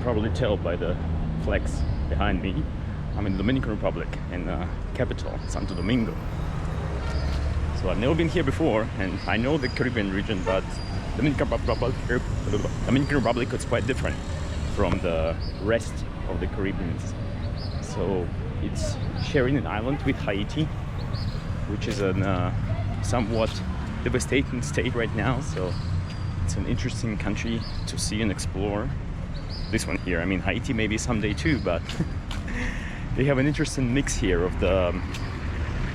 probably tell by the flags behind me. I'm in the Dominican Republic, in the capital, Santo Domingo. So I've never been here before, and I know the Caribbean region, but Dominican Republic is quite different from the rest of the Caribbean. So it's sharing an island with Haiti, which is a somewhat devastating state right now. So it's an interesting country to see and explore. This one here, I mean, Haiti maybe someday too, but they have an interesting mix here of the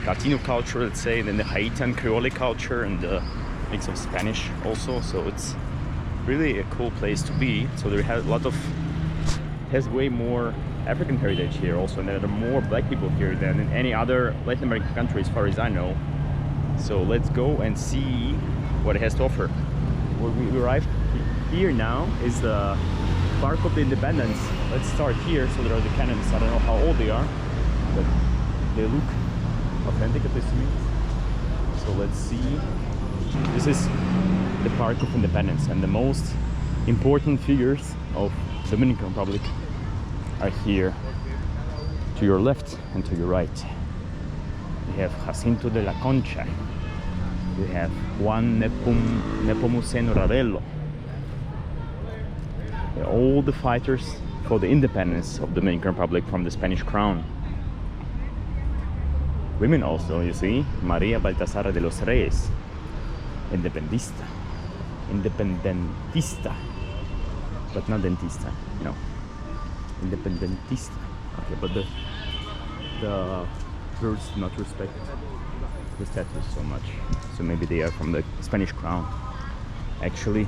Latino culture, let's say, and then the Haitian Creole culture and the mix of Spanish also. So it's really a cool place to be. So there has a lot of, has way more African heritage here also, and there are more black people here than in any other Latin American country as far as I know. So let's go and see what it has to offer. Where we arrived here now is the Park of the Independence. Let's start here. So there are the cannons. I don't know how old they are, but they look authentic at least to me. So let's see. This is the Park of Independence, and the most important figures of Dominican Republic are here to your left and to your right. We have Jacinto de la Concha. We have Juan Nepomuceno Ravelo. They're all the fighters for the independence of the Dominican Republic from the Spanish crown. Women also, you see, Maria Baltasara de los Reyes, independentista, but not dentista, no, independentista. Okay, but the birds do not respect the statues so much, so maybe they are from the Spanish crown, actually.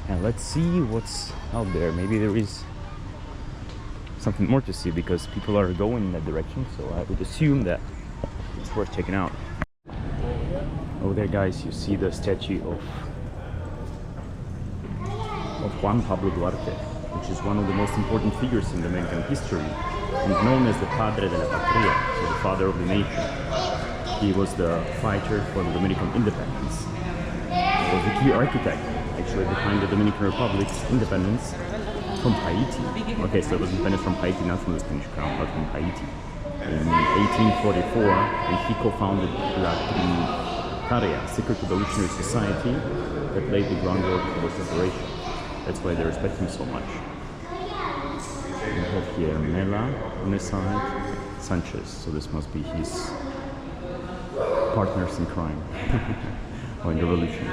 And let's see what's out there. Maybe there is something more to see, because people are going in that direction, so I would assume that it's worth checking out. Over there, guys, you see the statue of Juan Pablo Duarte, which is one of the most important figures in Dominican history, and known as the Padre de la Patria, so the father of the nation. He was the fighter for the Dominican independence. He was the key architect, actually, behind the Dominican Republic's independence from Haiti. Okay, so it was independent from Haiti, not from the Spanish crown, but from Haiti. In 1844, and he co-founded La Trinitaria, secret revolutionary society that laid the groundwork for separation. That's why they respect him so much. We have here Mela on the side, Sanchez, so this must be his partners in crime or in the revolution.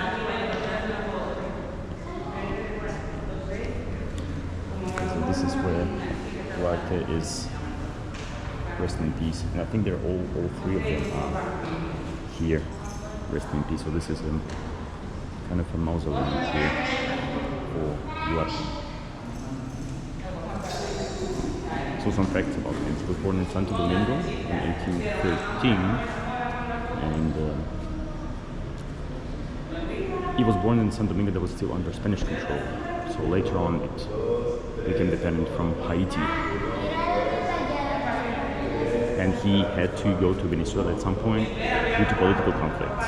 Okay, so this is where Duarte is rest in peace, and I think they're all three of them are here, rest in peace. So this is a kind of a mausoleum here for Duarte. So some facts about him. He was born in Santo Domingo in 1813, and he was born in Santo Domingo that was still under Spanish control. So later on it became dependent from Haiti. And he had to go to Venezuela at some point due to political conflicts.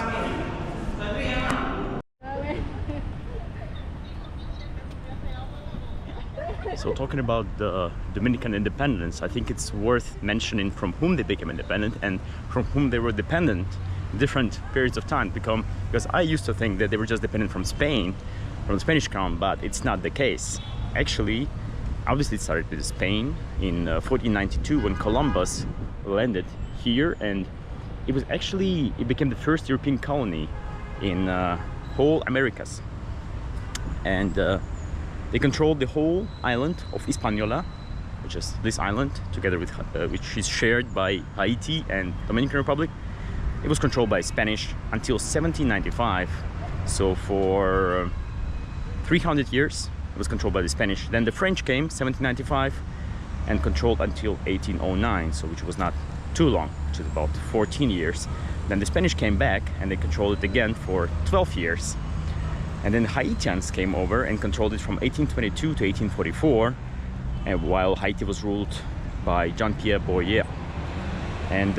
So talking about the Dominican independence, I think it's worth mentioning from whom they became independent and from whom they were dependent in different periods of time. Because I used to think that they were just dependent from Spain, from the Spanish crown, but it's not the case. Actually, obviously it started with Spain in 1492 when Columbus landed here, and it became the first European colony in whole Americas. And they controlled the whole island of Hispaniola, which is this island, together with which is shared by Haiti and Dominican Republic. It was controlled by Spanish until 1795. So for 300 years, it was controlled by the Spanish. Then the French came 1795 and controlled until 1809, so which was not too long, which is about 14 years. Then the Spanish came back and they controlled it again for 12 years. And then the Haitians came over and controlled it from 1822 to 1844, and while Haiti was ruled by Jean-Pierre Boyer. And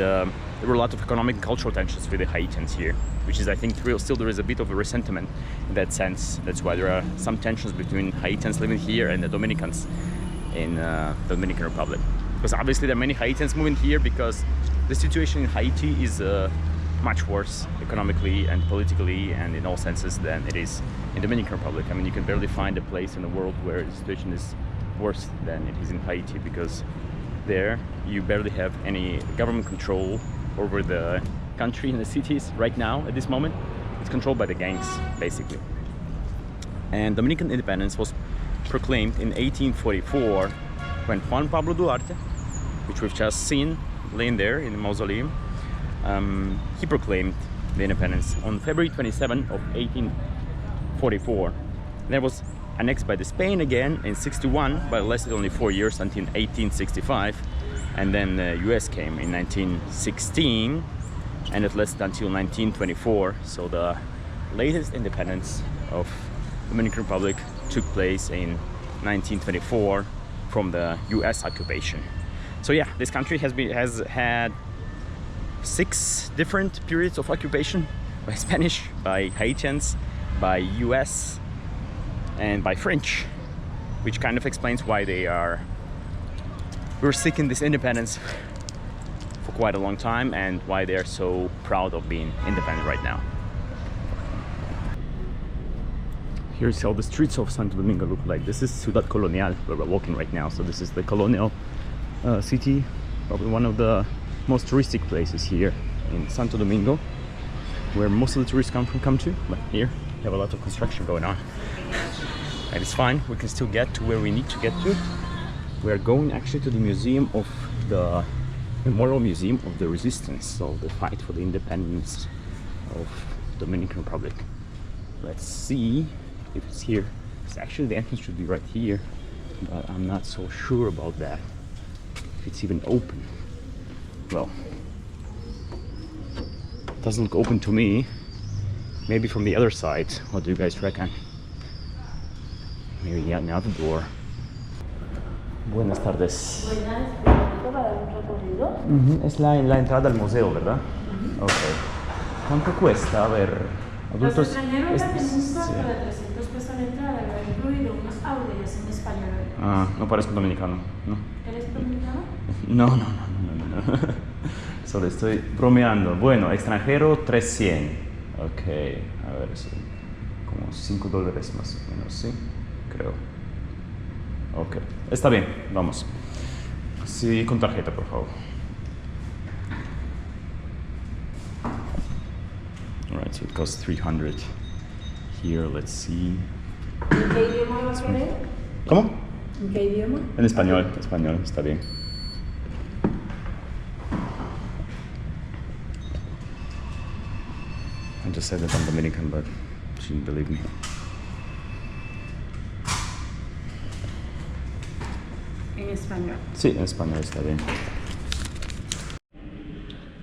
there were a lot of economic and cultural tensions with the Haitians here, which is, I think, still there is a bit of a resentment in that sense. That's why there are some tensions between Haitians living here and the Dominicans in the Dominican Republic. Because obviously there are many Haitians moving here because the situation in Haiti is much worse economically and politically and in all senses than it is in the Dominican Republic. I mean, you can barely find a place in the world where the situation is worse than it is in Haiti, because there you barely have any government control over the country and the cities right now at this moment. It's controlled by the gangs, basically. And Dominican independence was proclaimed in 1844 when Juan Pablo Duarte, which we've just seen laying there in the mausoleum, he proclaimed the independence on February 27 of 1844. That was annexed by the Spain again in 61, but it lasted only 4 years until 1865, and then the US came in 1916, and it lasted until 1924. So the latest independence of Dominican Republic took place in 1924 from the US occupation. So yeah, this country has had 6 different periods of occupation by Spanish, by Haitians, by US, and by French, which kind of explains why we're seeking this independence for quite a long time, and why they're so proud of being independent right now. Here's how the streets of Santo Domingo look like. This is Ciudad Colonial, where we're walking right now. So this is the colonial city, probably one of the most touristic places here in Santo Domingo, where most of the tourists come to. But here we have a lot of construction going on. And it's fine, we can still get to where we need to get to. We are going actually to the museum of the Memorial Museum of the Resistance, so the fight for the independence of the Dominican Republic. Let's see if it's here. It's actually, the entrance should be right here, but I'm not so sure about that, if it's even open. Well, it doesn't look open to me. Maybe from the other side. What do you guys reckon? Maybe yeah, now the door. Buenas tardes. Es la entrada al museo, ¿verdad? Okay. ¿Cuánto cuesta? A ver, adultos. Los extranjeros tienen un costo de 300 pesos la entrada, incluido unos audios en español. Ah, no parezco dominicano, ¿no? ¿Eres dominicano? No. Solo estoy bromeando. Bueno, extranjero 300. Ok, a ver, eso, como $5 más o menos, ¿sí? Creo. Ok, está bien, vamos. Sí, con tarjeta, por favor. Alright, so it costs 300. Here, let's see. ¿En qué idioma vas a querer? ¿Cómo? ¿En qué idioma? En español, está bien. I just said that I'm Dominican, but she didn't believe me. En español. Sí, en español está bien.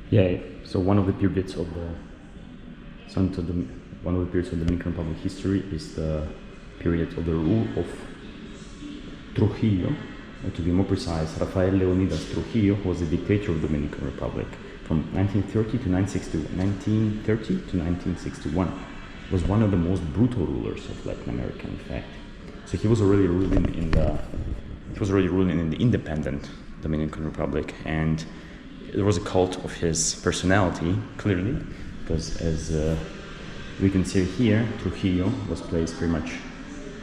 Yeah, so one of the periods of the Dominican Republic history is the period of the rule of Trujillo, or to be more precise, Rafael Leonidas Trujillo, who was the dictator of the Dominican Republic from 1930 to 1961. Was one of the most brutal rulers of Latin America, in fact. So he was already ruling in the independent Dominican Republic, and there was a cult of his personality, clearly, because as we can see here, Trujillo was placed pretty much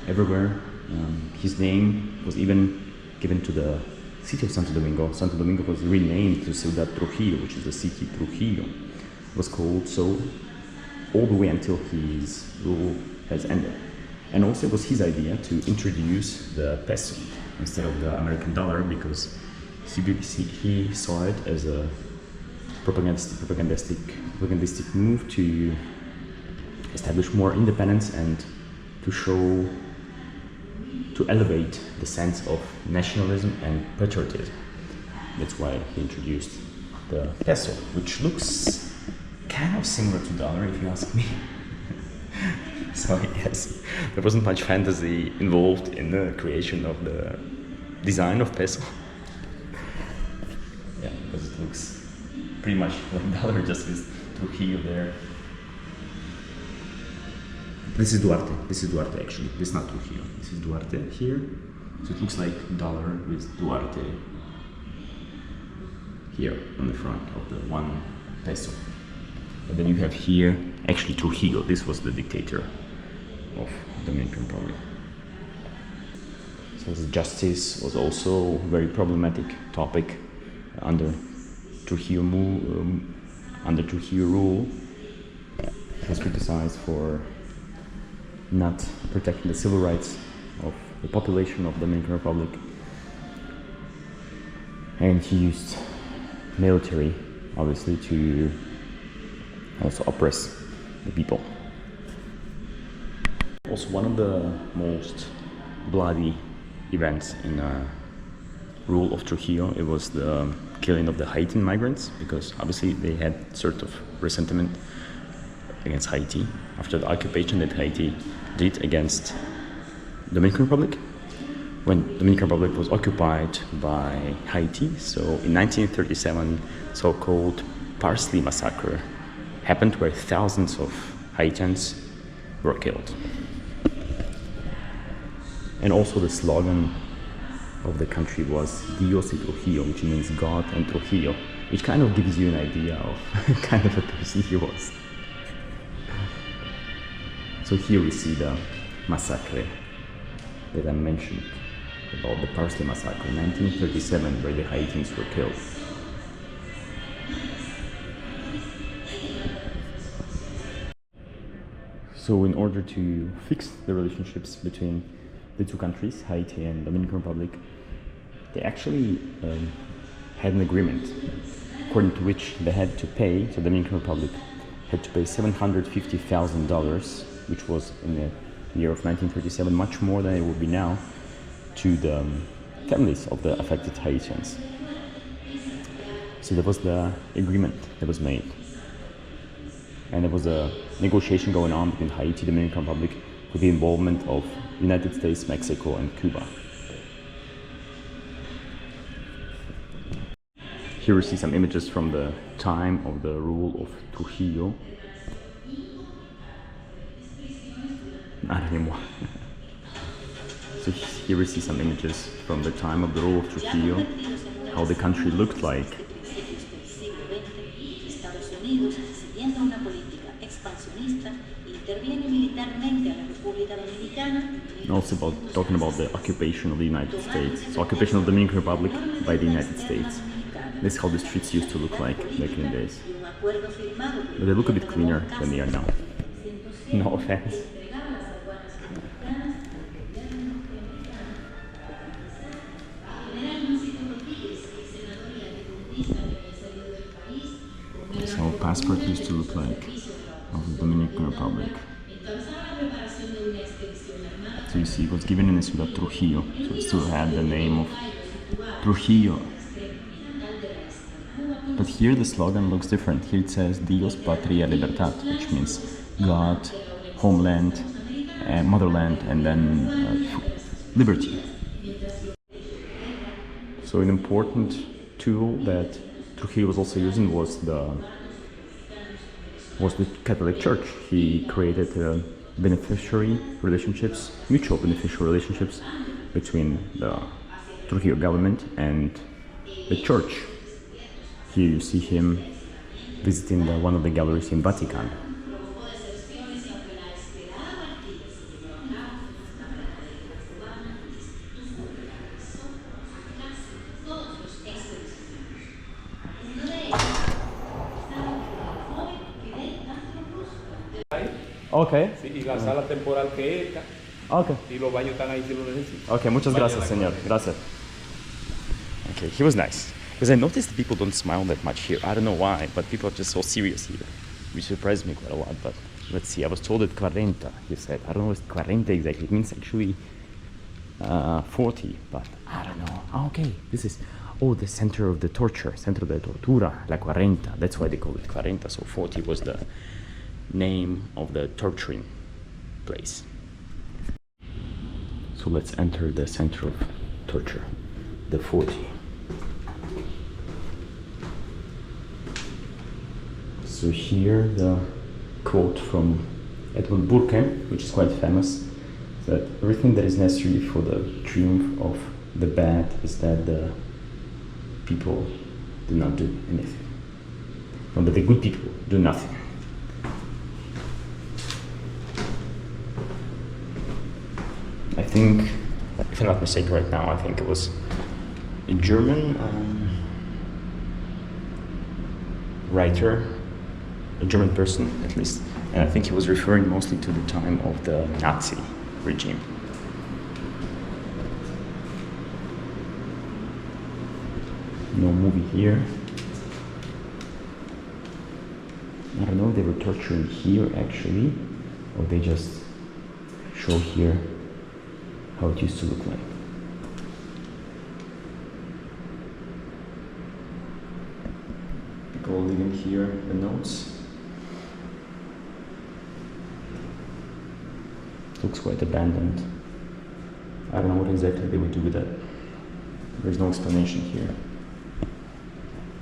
everywhere. His name was even given to the city of Santo Domingo. Santo Domingo was renamed to Ciudad Trujillo, which is the city Trujillo. It was called so all the way until his rule has ended. And also it was his idea to introduce the peso instead of the American dollar, because he saw it as a propagandistic move to establish more independence and to elevate the sense of nationalism and patriotism. That's why he introduced the peso, which looks kind of similar to dollar, if you ask me. So yes, there wasn't much fantasy involved in the creation of the design of peso. Yeah, because it looks pretty much $1 just with Trujillo there. This is Duarte. This is Duarte actually. This is not Trujillo. This is Duarte here. So it looks like dollar with Duarte here on the front of the 1 peso. And then you have here actually Trujillo. This was the dictator of Dominican Republic. So the justice was also a very problematic topic under Trujillo rule. He was criticized for not protecting the civil rights of the population of the Dominican Republic, and he used military obviously to also oppress the people. Also, one of the most bloody events in rule of Trujillo, it was the killing of the Haitian migrants, because obviously they had sort of resentment against Haiti after the occupation that Haiti did against Dominican Republic. When Dominican Republic was occupied by Haiti, so in 1937, so-called Parsley Massacre happened, where thousands of Haitians were killed. And also the slogan of the country was Dios y Trujillo, which means God and Trujillo, which kind of gives you an idea of kind of a person he was. So here we see the massacre that I mentioned about the Parsley Massacre in 1937, where the Haitians were killed. So in order to fix the relationships between the two countries, Haiti and Dominican Republic, they actually had an agreement according to which they had to pay, so the Dominican Republic had to pay $750,000, which was in the year of 1937 much more than it would be now, to the families of the affected Haitians. So that was the agreement that was made. And there was a negotiation going on between Haiti and the Dominican Republic with the involvement of United States, Mexico, and Cuba. Here we see some images from the time of the rule of Trujillo. Not anymore. So here we see some images from the time of the rule of Trujillo, how the country looked like. And also talking about the occupation of the United States. So occupation of the Dominican Republic by the United States. This is how the streets used to look like back in the days. But they look a bit cleaner than they are now. No offense. This is how a passport used to look like of the Dominican Republic. So you see it was given in the Ciudad Trujillo, so it still had the name of Trujillo. But here the slogan looks different. Here it says Dios, Patria, Libertad, which means God, homeland, motherland, and then liberty. So an important tool that Trujillo was also using was the Catholic Church. He created beneficiary relationships, mutual beneficial relationships between the Trujillo government and the church. Here you see him visiting one of the galleries in Vatican. Okay. Sí, y la sala temporal que esta. Okay. Y los baños están ahí si lo necesitan. Okay, muchas gracias, señor. Gracias. Okay, he was nice. Because I noticed people don't smile that much here. I don't know why, but people are just so serious here, which surprised me quite a lot. But let's see, I was told that 40, he said. I don't know what 40 exactly. It means actually 40, but I don't know. Oh, okay, this is, the center of the torture, centro de tortura, la 40. That's why they call it 40. So 40 was the name of the torturing place. So let's enter the center of torture, the 40. So here the quote from Edmund Burke, which is quite famous, that everything that is necessary for the triumph of the bad is that the people do not do anything. Or that the good people do nothing. I think, if I'm not mistaken right now, I think it was a German writer, a German person at least, and I think he was referring mostly to the time of the Nazi regime. No movie here. I don't know if they were torturing here actually, or they just show here how it used to look like. People leaving here the notes. Looks quite abandoned. I don't know what exactly they would do with that. There's no explanation here.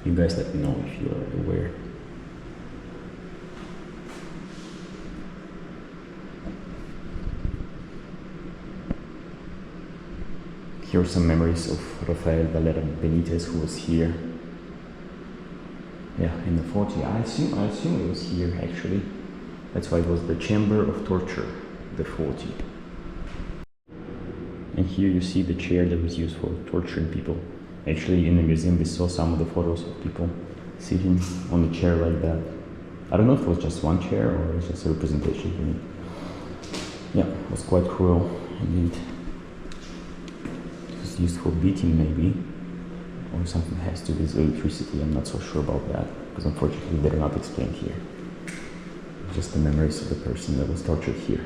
You guys let me know if you are aware. Here are some memories of Rafael Valera Benitez, who was here. Yeah, in the 40s. I assume it was here actually. That's why it was the chamber of torture, the 40. And here you see the chair that was used for torturing people. Actually, in the museum we saw some of the photos of people sitting on the chair like that. I don't know if it was just one chair or it was just a representation for me. Yeah, it was quite cruel indeed. It was used for beating maybe, or something has to do with electricity. I'm not so sure about that, because unfortunately they're not explained here. Just the memories of the person that was tortured here,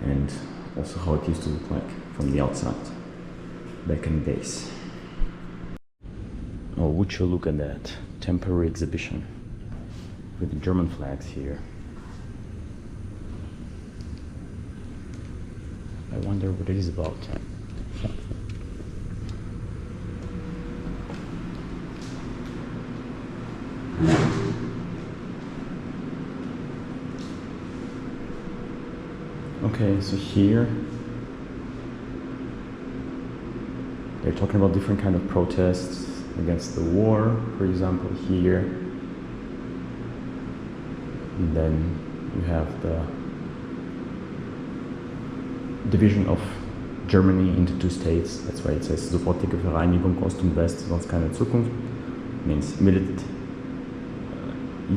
and also how it used to look like from the outside back in the days. Oh, would you look at that temporary exhibition with the German flags here. I wonder what it is about. Okay, so here they're talking about different kind of protests against the war, for example, here. And then you have the division of Germany into two states. That's why it says sofortige Vereinigung Ost und West, sonst keine Zukunft. Means immediate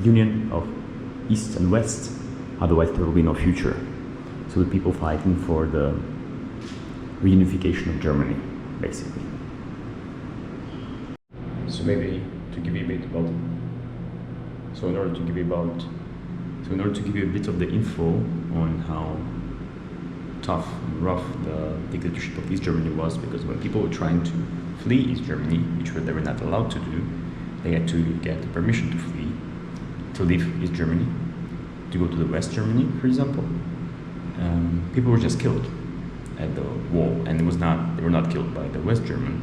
union of East and West, otherwise there will be no future. So the people fighting for the reunification of Germany, basically. So maybe to give you a bit about, in order to give you a bit of the info on how tough and rough the dictatorship of East Germany was, because when people were trying to flee East Germany, which they were not allowed to do, they had to get permission to flee, to leave East Germany, to go to the West Germany, for example. People were just killed at the wall, and they were not killed by the West German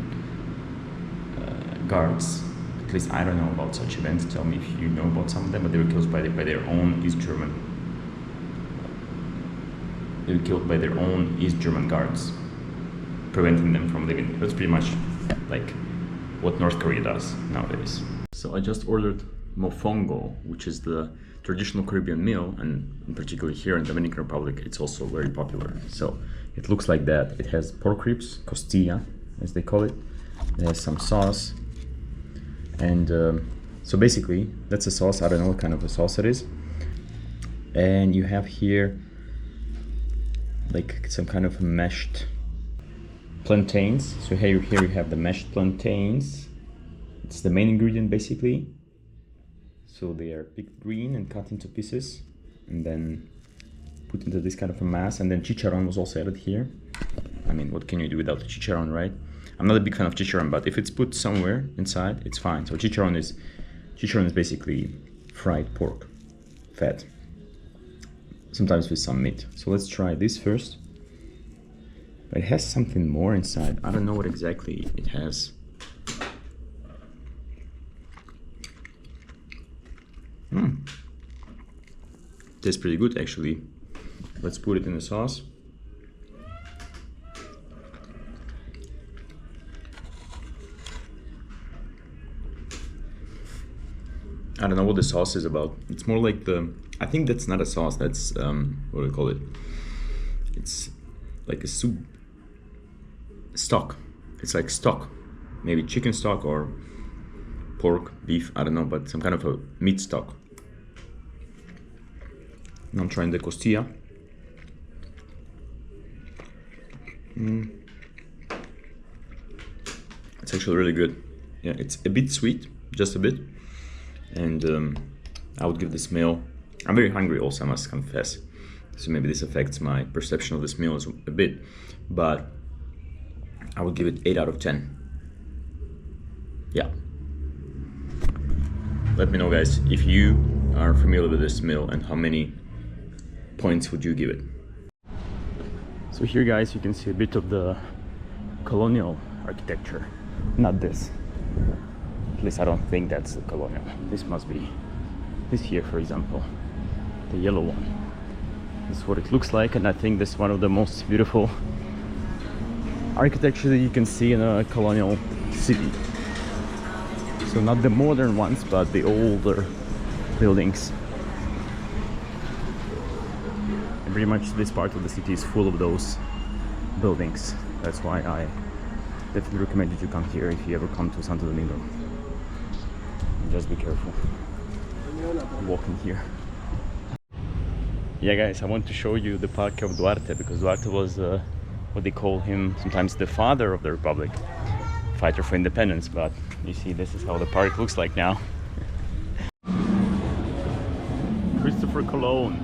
guards. At least I don't know about such events. Tell me if you know about some of them, but they were killed by their own East German. They were killed by their own East German guards, preventing them from leaving. That's pretty much like what North Korea does nowadays. So I just ordered mofongo, which is the traditional Caribbean meal, and in particular here in the Dominican Republic, it's also very popular. So it looks like that. It has pork ribs, costilla, as they call it. It has some sauce, and so basically that's a sauce. I don't know what kind of a sauce it is. And you have here like some kind of mashed plantains. So here you have the mashed plantains. It's the main ingredient basically. So they are picked green and cut into pieces and then put into this kind of a mass. And then chicharron was also added here. I mean, what can you do without the chicharron, right? I'm not a big fan of chicharron, but if it's put somewhere inside, it's fine. So chicharron is basically fried pork, fat, sometimes with some meat. So let's try this first. But it has something more inside. I don't know what exactly it has. Tastes pretty good actually. Let's put it in the sauce. I don't know what the sauce is about. It's more like I think that's not a sauce, that's, what do you call it? It's like a soup, stock. It's like stock, maybe chicken stock or pork, beef, I don't know, but some kind of a meat stock. Now I'm trying the costilla. It's actually really good. Yeah, it's a bit sweet, just a bit. And I would give this meal, I'm very hungry also, I must confess. So maybe this affects my perception of this meal a bit, but I would give it 8 out of 10. Yeah. Let me know, guys, if you are familiar with this meal and how many points would you give it. So here, guys, you can see a bit of the colonial architecture. Not this. At least I don't think that's the colonial. This must be this here, for example, the yellow one. This is what it looks like, and I think this is one of the most beautiful architecture that you can see in a colonial city. So not the modern ones, but the older buildings. And pretty much this part of the city is full of those buildings. That's why I definitely recommend you to come here if you ever come to Santo Domingo. Just be careful walking here. Yeah, guys, I want to show you the park of Duarte, because Duarte was what they call him sometimes the father of the republic, fighter for independence. But you see, this is how the park looks like now. Christopher Colon.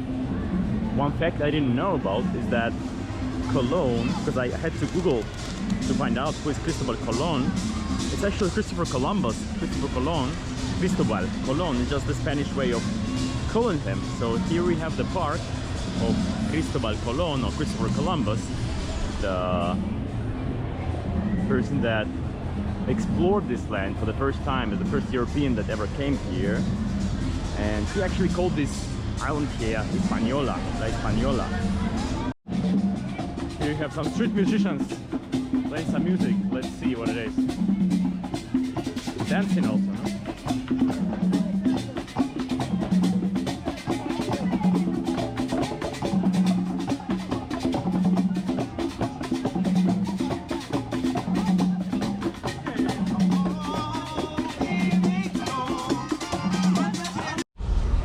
One fact I didn't know about is that Colon, because I had to Google to find out who is Cristobal Colon. It's actually Christopher Columbus. Christopher Colon, Cristobal Colon is just the Spanish way of calling him. So here we have the park of Cristobal Colon, or Christopher Columbus, the person that explored this land for the first time, as the first European that ever came here. And he actually called this island here Hispaniola, La Hispaniola. Here you have some street musicians playing some music. Let's see what it is. Dancing also, no?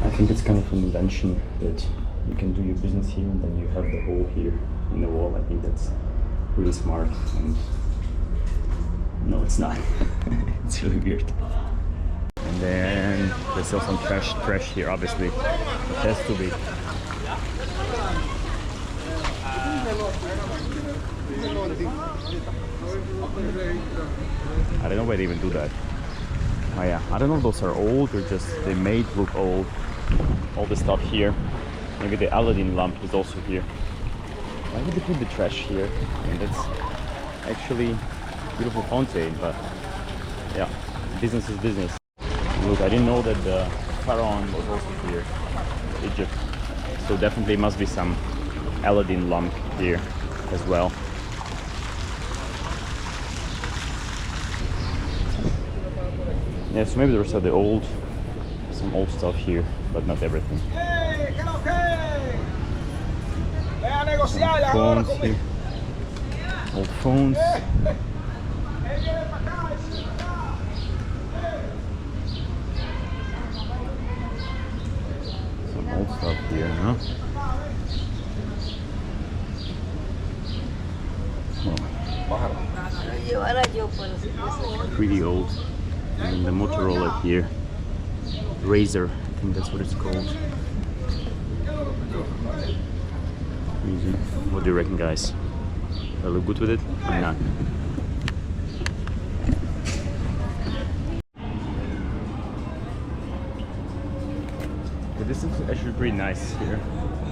I think it's kind of an invention that you can do your business here and then you have the hole here in the wall. I think that's really smart. And no, it's not. It's really weird. And then there's still some trash here, obviously. It has to be. I don't know why they even do that. Oh yeah, I don't know if those are old or just they made look old. All the stuff here. Maybe the Aladdin lamp is also here. Why would they put the trash here? I mean, that's actually beautiful fountain, but yeah, business is business. Look, I didn't know that the Pharaoh was also here, Egypt. So definitely must be some Aladdin lamp here as well. Yeah, so maybe there's some old stuff here, but not everything. Phones here. Old phones. Some old stuff here, huh? Oh. Pretty old. And the Motorola here. Razor, I think that's what it's called. What do you reckon, guys? I look good with it or not? But this is actually pretty nice here.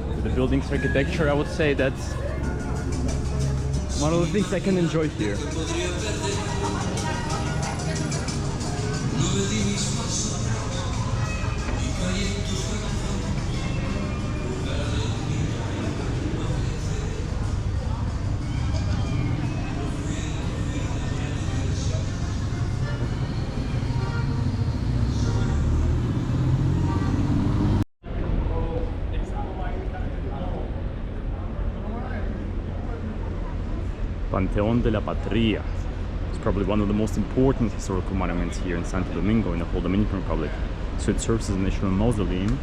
With the building's architecture, I would say that's one of the things I can enjoy here. Panteón de la Patria. It's probably one of the most important historical monuments here in Santo Domingo in the whole Dominican Republic. So it serves as a national mausoleum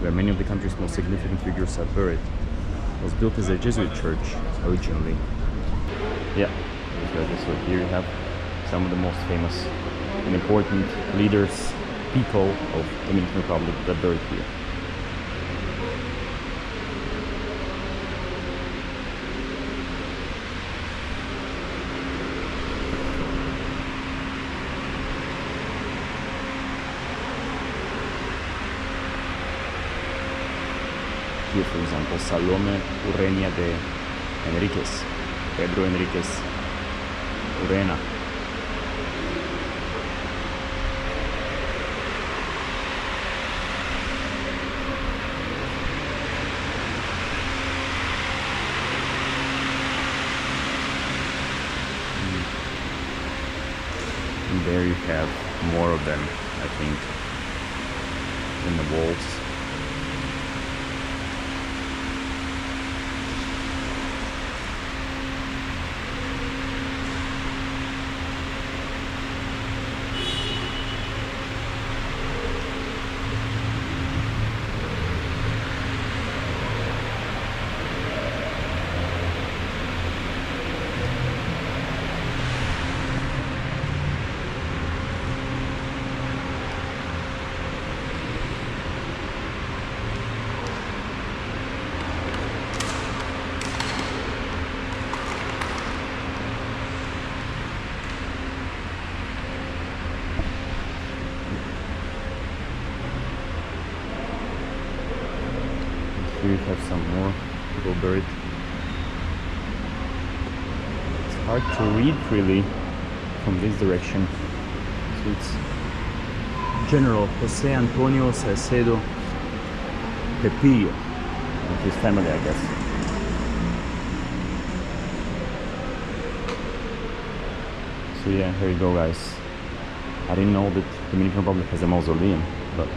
where many of the country's most significant figures are buried. It was built as a Jesuit church originally. Yeah, so here you have some of the most famous and important leaders, people of the Dominican Republic that are buried here. Here, for example, Salome Urrenia de Enriquez, Pedro Enriquez Urena. And there you have more of them, I think, in the walls. Here you have some more people buried. It's hard to read really from this direction. So it's General Jose Antonio Salcedo Pepillo and his family, I guess. So yeah, here you go, guys. I didn't know that the Dominican Republic has a mausoleum, but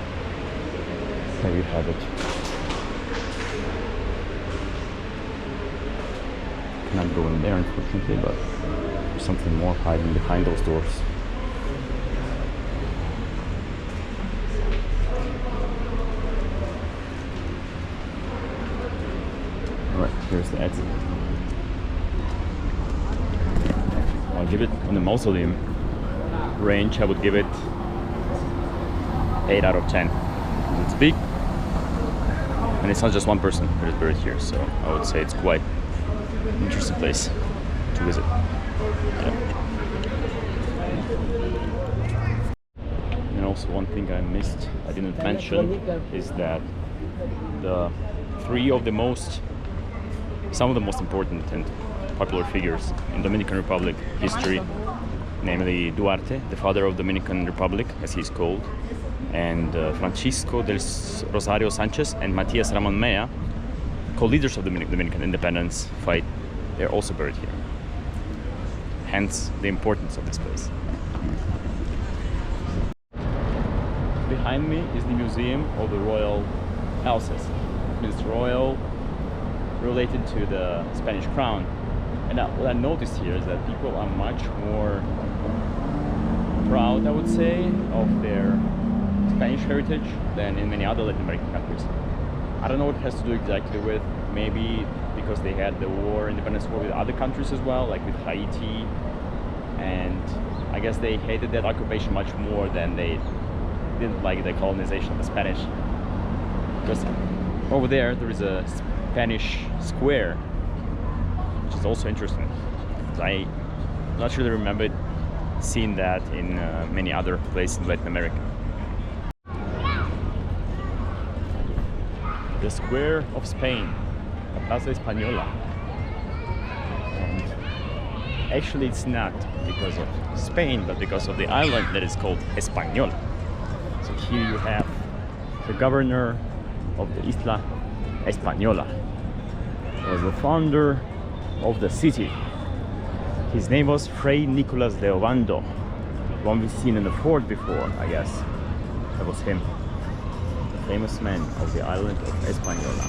there you have it. Cannot go in there, unfortunately, but there's something more hiding behind those doors. Alright, here's the exit. I'll give it, on the mausoleum range, I would give it 8 out of 10. It's big, and it's not just one person that is buried here, so I would say it's quite interesting place to visit. Yeah. And also one thing I missed, I didn't mention, is that some of the most important and popular figures in Dominican Republic history, namely Duarte, the father of Dominican Republic, as he's called, and Francisco del Rosario Sanchez and Matias Ramon Mea, co-leaders of the Dominican independence fight, they're also buried here. Hence the importance of this place. Behind me is the Museum of the Royal Houses. It's royal, related to the Spanish crown. And what I noticed here is that people are much more proud, I would say, of their Spanish heritage than in many other Latin American countries. I don't know what it has to do exactly with, maybe because they had the independence war with other countries as well, like with Haiti, and I guess they hated that occupation much more than they didn't like the colonization of the Spanish. Because over there is a Spanish square, which is also interesting. I not really remember seeing that in many other places in Latin America. The Square of Spain, La Plaza Española. And actually it's not because of Spain, but because of the island that is called Español. So here you have the governor of the Isla Española. He was the founder of the city. His name was Fray Nicolas de Obando, one we've seen in the fort before, I guess. That was him. Famous man of the island of Española.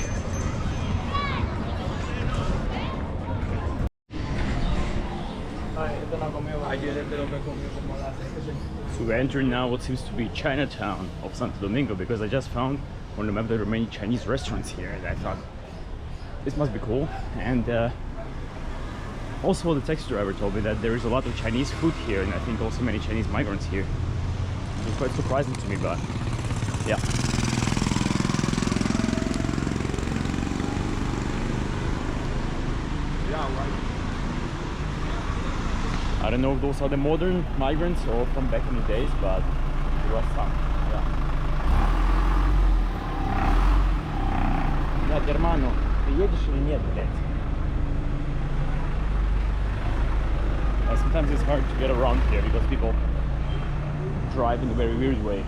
So we're entering now what seems to be Chinatown of Santo Domingo, because I just found on the map there are many Chinese restaurants here, and I thought this must be cool. And also the taxi driver told me that there is a lot of Chinese food here, and I think also many Chinese migrants here. It's quite surprising to me, but yeah. I don't know if those are the modern migrants or from back in the days, but there was some. Yeah, hermano, ты едешь или нет, блядь? Sometimes it's hard to get around here because people drive in a very weird way.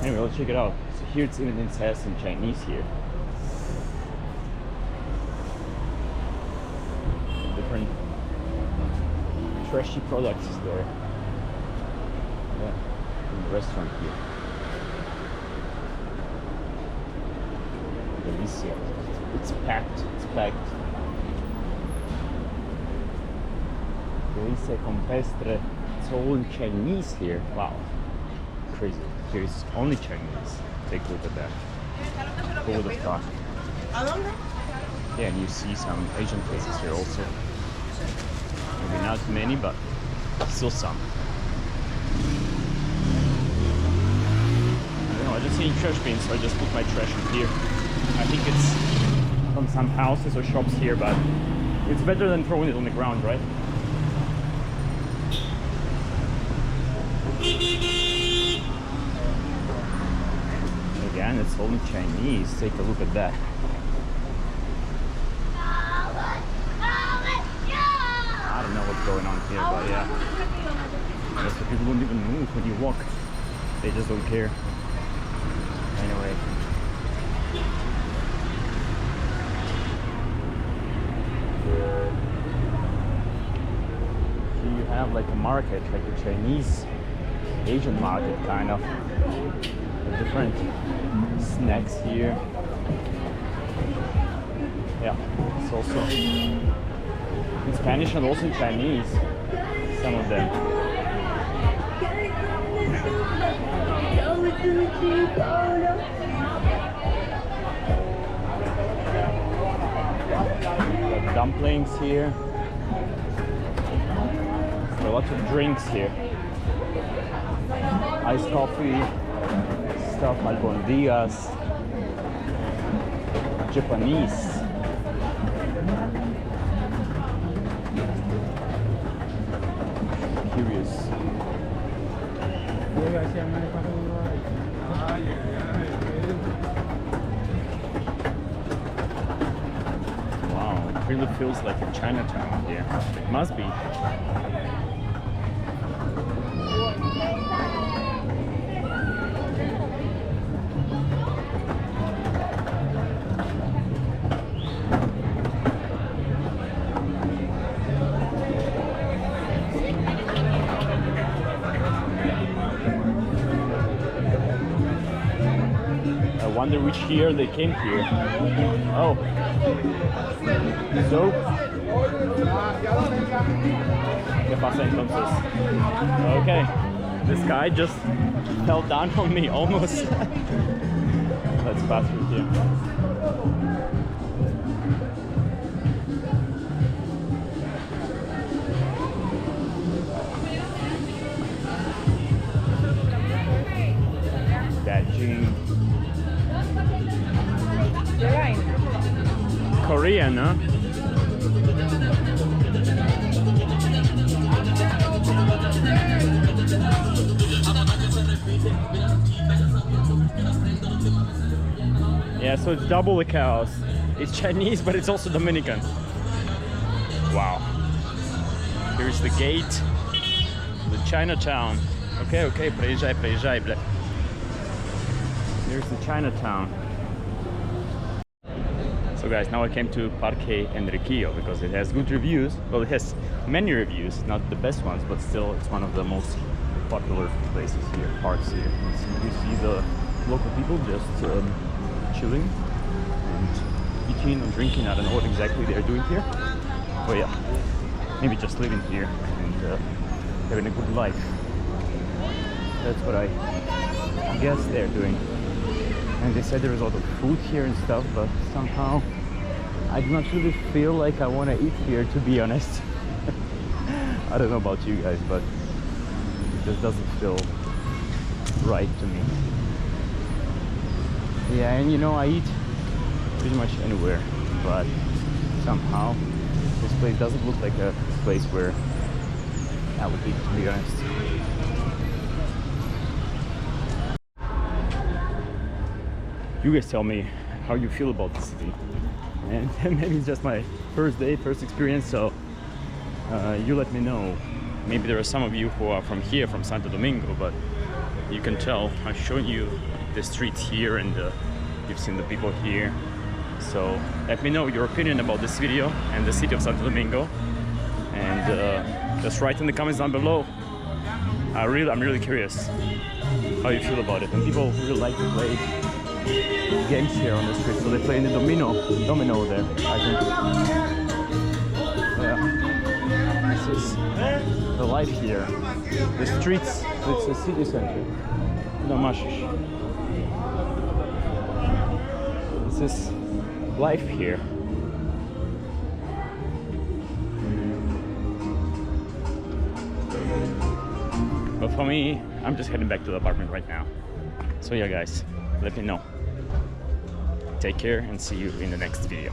Anyway, let's check it out. So here it says in Chinese here. Different trashy products is there. Yeah, in the restaurant here. Delícia. It's packed. It's packed. Delícia campestre. It's all in Chinese here. Wow, crazy. Here is only Chinese. Take a look at that. Who would have thought? Yeah, and you see some Asian faces here also. Maybe not many, but still some. I don't know, I just see trash bins, so I just put my trash in here. I think it's from some houses or shops here, but it's better than throwing it on the ground, right? Again, it's only Chinese. Take a look at that. I don't know what's going on here, but yeah. Most the people don't even move when you walk. They just don't care. Anyway. Here you have like a market, like a Chinese Asian market kind of. With different snacks here. Yeah, it's also in Spanish and also in Chinese, some of them. Got dumplings here. There are lots of drinks here. Iced coffee, stuff, albondigas, Japanese. Curious. Wow, it really feels like a Chinatown here. It must be. I wonder which year they came here. Oh. So. ¿Qué pasa entonces? Okay. This guy just fell down on me almost. Let's pass through here. Korean, huh? Yeah, so it's double the cows. It's Chinese, but it's also Dominican. Wow. Here's the gate, the Chinatown. Okay, приезжай, бля. Here's the Chinatown. So guys, now I came to Parque Enriquillo because it has good reviews. Well, it has many reviews, not the best ones, but still it's one of the most popular places here, parks here. You see the local people just chilling and eating and drinking. I don't know what exactly they're doing here, but yeah. maybe just living here and having a good life. That's what I guess they're doing. And they said there is a lot of food here and stuff, but somehow I do not really feel like I want to eat here, to be honest. I don't know about you guys, but it just doesn't feel right to me. Yeah, and you know, I eat pretty much anywhere, but somehow this place doesn't look like a place where I would eat, to be honest. You guys tell me how you feel about the city, and maybe it's just my first day, first experience, so you let me know. Maybe there are some of you who are from here, from Santo Domingo, but you can tell I'm showing you the streets here and you've seen the people here. So let me know your opinion about this video and the city of Santo Domingo, and just write in the comments down below. I'm really curious how you feel about it. And people really like to play games here on the street, so they play in the domino there, I think. Yeah, this is the life here. The streets, it's the city center. This is life here. But for me, I'm just heading back to the apartment right now. So yeah guys, let me know. Take care and see you in the next video.